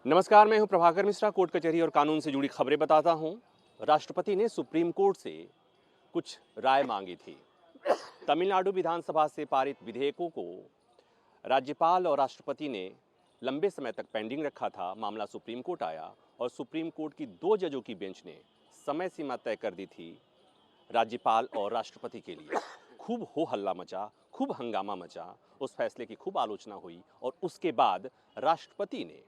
नमस्कार, मैं हूं प्रभाकर मिश्रा। कोर्ट कचहरी और कानून से जुड़ी खबरें बताता हूं। राष्ट्रपति ने सुप्रीम कोर्ट से कुछ राय मांगी थी। तमिलनाडु विधानसभा से पारित विधेयकों को राज्यपाल और राष्ट्रपति ने लंबे समय तक पेंडिंग रखा था। मामला सुप्रीम कोर्ट आया और सुप्रीम कोर्ट की 2 जजों की बेंच ने समय सीमा तय कर दी थी राज्यपाल और राष्ट्रपति के लिए। खूब हो हल्ला मचा, खूब हंगामा मचा, उस फैसले की खूब आलोचना हुई और उसके बाद राष्ट्रपति ने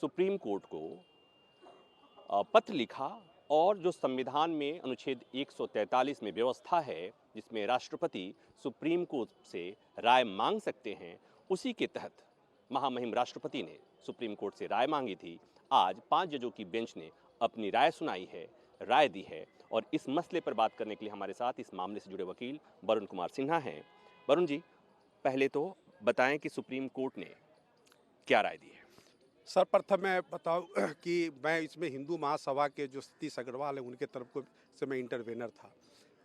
सुप्रीम कोर्ट को पत्र लिखा और जो संविधान में अनुच्छेद 143 में व्यवस्था है जिसमें राष्ट्रपति सुप्रीम कोर्ट से राय मांग सकते हैं, उसी के तहत महामहिम राष्ट्रपति ने सुप्रीम कोर्ट से राय मांगी थी। आज 5 जजों की बेंच ने अपनी राय सुनाई है, राय दी है और इस मसले पर बात करने के लिए हमारे साथ इस मामले से जुड़े वकील वरुण कुमार सिन्हा हैं। वरुण जी, पहले तो बताएं कि सुप्रीम कोर्ट ने क्या राय दी है। सर्वप्रथम मैं बताऊं कि मैं इसमें हिंदू महासभा के जो सतीश अग्रवाल हैं उनके तरफ को से मैं इंटरवेनर था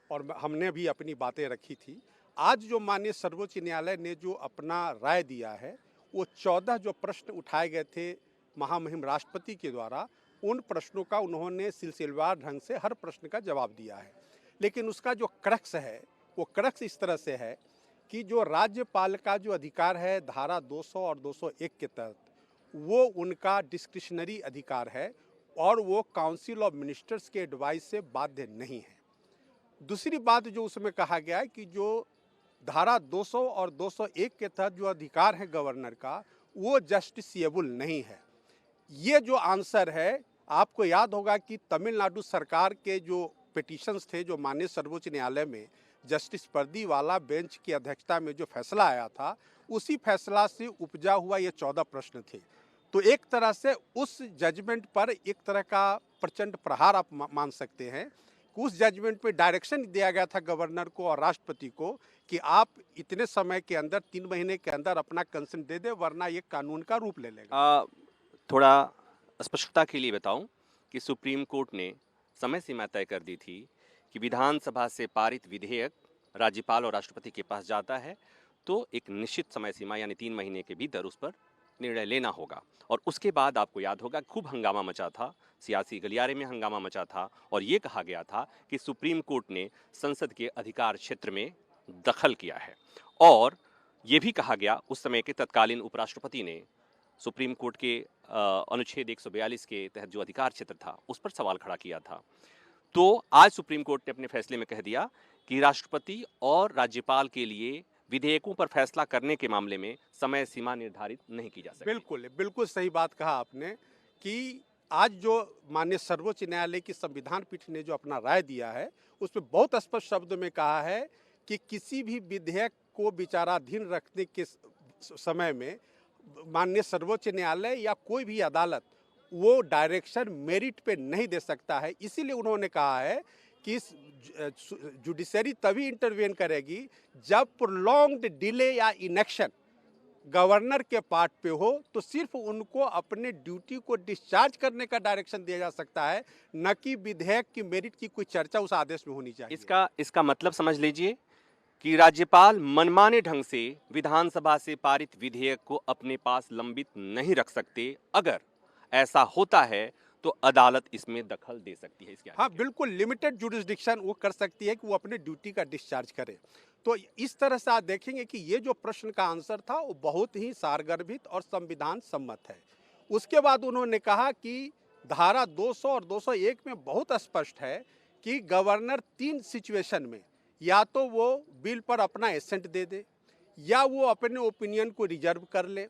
और हमने भी अपनी बातें रखी थी। आज जो माननीय सर्वोच्च न्यायालय ने जो अपना राय दिया है, वो 14 जो प्रश्न उठाए गए थे महामहिम राष्ट्रपति के द्वारा, उन प्रश्नों का उन्होंने सिलसिलेवार ढंग से हर प्रश्न का जवाब दिया है। लेकिन उसका जो क्रक्स है, वो क्रक्स इस तरह से है कि जो राज्यपाल का जो अधिकार है धारा 200 और 201 के तहत, वो उनका डिस्क्रिशनरी अधिकार है और वो काउंसिल ऑफ मिनिस्टर्स के एडवाइस से बाध्य नहीं है। दूसरी बात जो उसमें कहा गया है कि जो धारा 200 और 201 के तहत जो अधिकार है गवर्नर का, वो जस्टिसिएबल नहीं है। ये जो आंसर है, आपको याद होगा कि तमिलनाडु सरकार के जो पिटीशंस थे जो माननीय सर्वोच्च न्यायालय में जस्टिस परदीवाला बेंच की अध्यक्षता में जो फैसला आया था, उसी फैसला से उपजा हुआ ये 14 प्रश्न थे। तो एक तरह से उस जजमेंट पर एक तरह का प्रचंड प्रहार आप मान सकते हैं कि उस जजमेंट पे डायरेक्शन दिया गया था गवर्नर को और राष्ट्रपति को कि आप इतने समय के अंदर 3 महीने के अंदर अपना कंसेंट दे दे, वरना ये कानून का रूप ले लेगा। थोड़ा स्पष्टता के लिए बताऊं कि सुप्रीम कोर्ट ने समय सीमा तय कर दी थी कि विधानसभा से पारित विधेयक राज्यपाल और राष्ट्रपति के पास जाता है तो एक निश्चित समय सीमा यानी 3 महीने के भीतर उस पर निर्णय लेना होगा। और उसके बाद आपको याद होगा खूब हंगामा मचा था, सियासी गलियारे में हंगामा मचा था और ये कहा गया था कि सुप्रीम कोर्ट ने संसद के अधिकार क्षेत्र में दखल किया है। और ये भी कहा गया उस समय के तत्कालीन उपराष्ट्रपति ने सुप्रीम कोर्ट के अनुच्छेद 142 के तहत जो अधिकार क्षेत्र था उस पर सवाल खड़ा किया था। तो आज सुप्रीम कोर्ट ने अपने फैसले में कह दिया कि राष्ट्रपति और राज्यपाल के लिए विधेयकों पर फैसला करने के मामले में समय सीमा निर्धारित नहीं की जा सकती। बिल्कुल सही बात कहा आपने कि आज जो माननीय सर्वोच्च न्यायालय की संविधान पीठ ने जो अपना राय दिया है, उसमें बहुत स्पष्ट शब्दों में कहा है कि किसी भी विधेयक को विचाराधीन रखने के समय में माननीय सर्वोच्च न्यायालय या कोई भी अदालत वो डायरेक्शन मेरिट पे नहीं दे सकता है। इसीलिए उन्होंने कहा है कि जुडिशरी तभी इंटरवेन करेगी जब प्रोलॉन्ग्ड डिले या इनेक्शन गवर्नर के पार्ट पे हो, तो सिर्फ उनको अपने ड्यूटी को डिस्चार्ज करने का डायरेक्शन दिया जा सकता है, न कि विधेयक की मेरिट की कोई चर्चा उस आदेश में होनी चाहिए। इसका मतलब समझ लीजिए कि राज्यपाल मनमाने ढंग से विधानसभा से पारित विधेयक को अपने पास लंबित नहीं रख सकते। अगर ऐसा होता है तो अदालत इसमें दखल दे सकती है। हाँ, बिल्कुल लिमिटेड जुरिस्डिक्शन वो कर सकती है कि वो अपने ड्यूटी का डिस्चार्ज करे। तो इस तरह से आप देखेंगे कि ये जो प्रश्न का आंसर था वो बहुत ही सारगर्भित और संविधान सम्मत है। उसके बाद उन्होंने कहा कि धारा 200 और 201 में बहुत स्पष्ट है कि गवर्नर 3 सिचुएशन में या तो वो बिल पर अपना एसेंट दे दे, या वो अपने ओपिनियन को रिजर्व कर ले,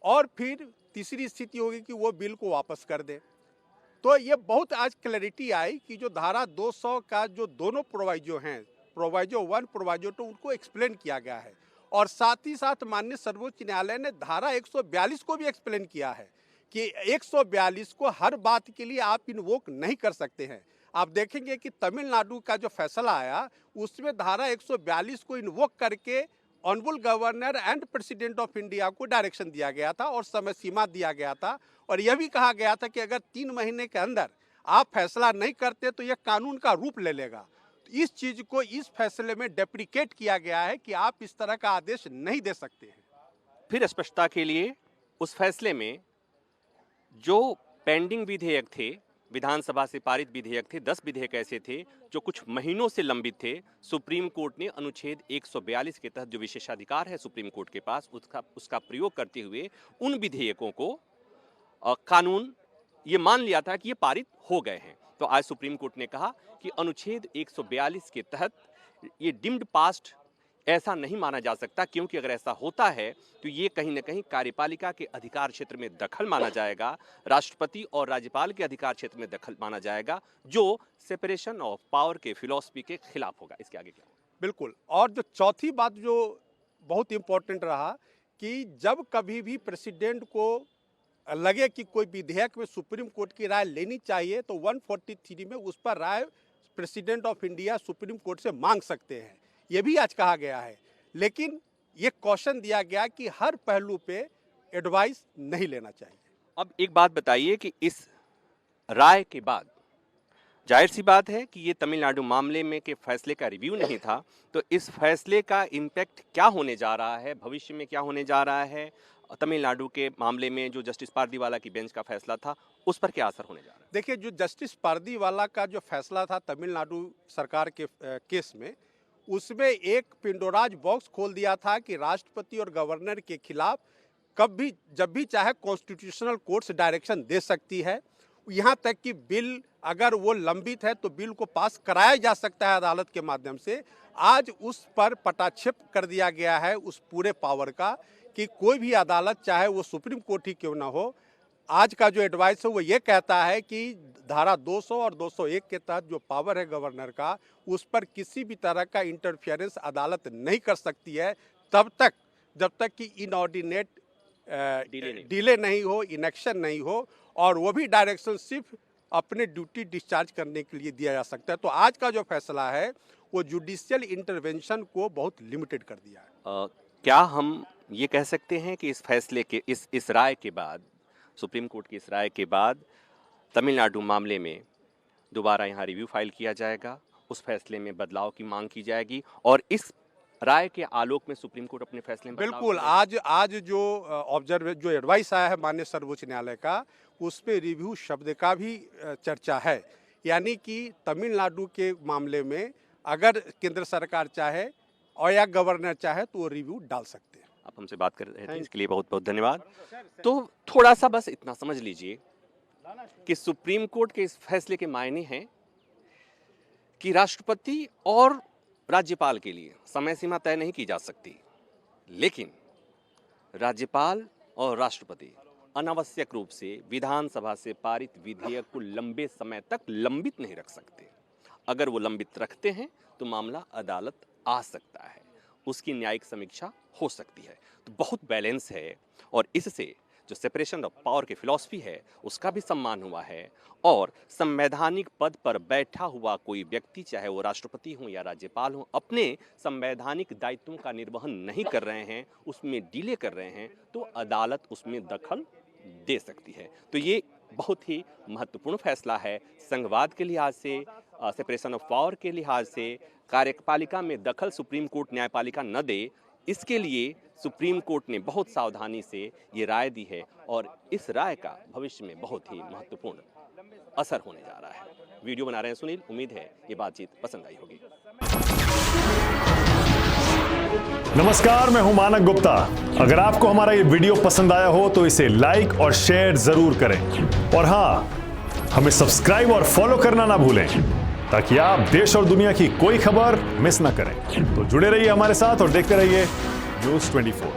और फिर तीसरी स्थिति होगी कि वो बिल को वापस कर दे। तो ये बहुत आज क्लैरिटी आई कि जो धारा 200 का जो दोनों प्रोवाइजो हैं, प्रोवाइजो 1, प्रोवाइजो 2, उनको एक्सप्लेन किया गया है। और साथ ही साथ माननीय सर्वोच्च न्यायालय ने धारा 142 को भी एक्सप्लेन किया है कि 142 को हर बात के लिए आप इन्वोक नहीं कर सकते हैं। आप देखेंगे कि तमिलनाडु का जो फैसला आया उसमें धारा 142 को इन्वोक करके honourable governor and president of India को डायरेक्शन दिया गया था और समय सीमा दिया गया था, और यह भी कहा गया था कि अगर 3 महीने के अंदर आप फैसला नहीं करते तो यह कानून का रूप ले लेगा। तो इस चीज को इस फैसले में डेप्रिकेट किया गया है कि आप इस तरह का आदेश नहीं दे सकते हैं। फिर स्पष्टता के लिए उस फैसले में जो पेंडिंग विधेयक थे, विधानसभा से पारित विधेयक थे, 10 विधेयक ऐसे थे जो कुछ महीनों से लंबित थे। सुप्रीम कोर्ट ने अनुच्छेद 142 के तहत जो विशेषाधिकार है सुप्रीम कोर्ट के पास, उसका प्रयोग करते हुए उन विधेयकों को कानून ये मान लिया था कि ये पारित हो गए हैं। तो आज सुप्रीम कोर्ट ने कहा कि अनुच्छेद 142 के तहत ये डीम्ड पास्ड ऐसा नहीं माना जा सकता, क्योंकि अगर ऐसा होता है तो ये कहीं ना कहीं कार्यपालिका के अधिकार क्षेत्र में दखल माना जाएगा, राष्ट्रपति और राज्यपाल के अधिकार क्षेत्र में दखल माना जाएगा, जो सेपरेशन ऑफ पावर के फिलॉसफी के खिलाफ होगा। इसके आगे क्या होगा? बिल्कुल। और जो चौथी बात जो बहुत इंपॉर्टेंट रहा कि जब कभी भी प्रेसिडेंट को लगे कि कोई विधेयक में सुप्रीम कोर्ट की राय लेनी चाहिए तो 143 में उस पर राय president of India Supreme Court से मांग सकते हैं, ये भी आज कहा गया है। लेकिन ये कॉशन दिया गया कि हर पहलू पे एडवाइस नहीं लेना चाहिए। अब एक बात बताइए कि इस राय के बाद जाहिर सी बात है कि ये तमिलनाडु मामले में के फैसले का रिव्यू नहीं था, तो इस फैसले का इम्पैक्ट क्या होने जा रहा है, भविष्य में क्या होने जा रहा है, तमिलनाडु के मामले में जो जस्टिस पारदीवाला की बेंच का फैसला था उस पर क्या असर होने जा रहा है? देखिए, जो जस्टिस पारदीवाला का जो फैसला था तमिलनाडु सरकार के केस में, उसमें एक पिंडोराज बॉक्स खोल दिया था कि राष्ट्रपति और गवर्नर के खिलाफ कब भी जब भी चाहे कॉन्स्टिट्यूशनल कोर्ट से डायरेक्शन दे सकती है। यहाँ तक कि बिल अगर वो लंबित है तो बिल को पास कराया जा सकता है अदालत के माध्यम से। आज उस पर पटाक्षेप कर दिया गया है उस पूरे पावर का कि कोई भी अदालत, चाहे वो सुप्रीम कोर्ट ही क्यों ना हो, आज का जो एडवाइस है वो ये कहता है कि धारा 200 और 201 के तहत जो पावर है गवर्नर का, उस पर किसी भी तरह का इंटरफेरेंस अदालत नहीं कर सकती है जब तक कि इनऑर्डिनेट डिले नहीं हो, इनेक्शन नहीं हो, और वो भी डायरेक्शन सिर्फ अपने ड्यूटी डिस्चार्ज करने के लिए दिया जा सकता है। तो आज का जो फैसला है वो जुडिशियल इंटरवेंशन को बहुत लिमिटेड कर दिया है। क्या हम ये कह सकते हैं कि इस फैसले के इस राय के बाद, सुप्रीम कोर्ट की इस राय के बाद तमिलनाडु मामले में दोबारा यहाँ रिव्यू फाइल किया जाएगा, उस फैसले में बदलाव की मांग की जाएगी और इस राय के आलोक में सुप्रीम कोर्ट अपने फैसले में बिल्कुल आज जो एडवाइस आया है माननीय सर्वोच्च न्यायालय का, उस पे रिव्यू शब्द का भी चर्चा है। यानी कि तमिलनाडु के मामले में अगर केंद्र सरकार चाहे और या गवर्नर चाहे तो वो रिव्यू डाल सकते हैं। आप हमसे बात कर रहे थे, इसके लिए बहुत बहुत धन्यवाद। तो थोड़ा सा बस इतना समझ लीजिए कि सुप्रीम कोर्ट के इस फैसले के मायने हैं कि राष्ट्रपति और राज्यपाल के लिए समय सीमा तय नहीं की जा सकती, लेकिन राज्यपाल और राष्ट्रपति अनावश्यक रूप से विधानसभा से पारित विधेयक को लंबे समय तक लंबित नहीं रख सकते। अगर वो लंबित रखते हैं तो मामला अदालत आ सकता है, उसकी न्यायिक समीक्षा हो सकती है। तो बहुत बैलेंस है और इससे जो सेपरेशन ऑफ पावर की फिलॉसफी है उसका भी सम्मान हुआ है, और संवैधानिक पद पर बैठा हुआ कोई व्यक्ति, चाहे वो राष्ट्रपति हो या राज्यपाल हो, अपने संवैधानिक दायित्वों का निर्वहन नहीं कर रहे हैं, उसमें डिले कर रहे हैं, तो अदालत उसमें दखल दे सकती है। तो ये बहुत ही महत्वपूर्ण फैसला है संघवाद के लिहाज से, सेपरेशन ऑफ पावर के लिहाज से। कार्यपालिका में दखल सुप्रीम कोर्ट न्यायपालिका न दे, इसके लिए सुप्रीम कोर्ट ने बहुत सावधानी से ये राय दी है और इस राय का भविष्य में बहुत ही महत्वपूर्ण असर होने जा रहा है। वीडियो बना रहे हैं सुनील, उम्मीद है ये बातचीत पसंद आई होगी। नमस्कार, मैं हूं मानक गुप्ता। अगर आपको हमारा ये वीडियो पसंद आया हो तो इसे लाइक और शेयर जरूर करें, और हां, हमें सब्सक्राइब और फॉलो करना ना भूलें ताकि आप देश और दुनिया की कोई खबर मिस ना करें। तो जुड़े रहिए हमारे साथ और देखते रहिए News 24।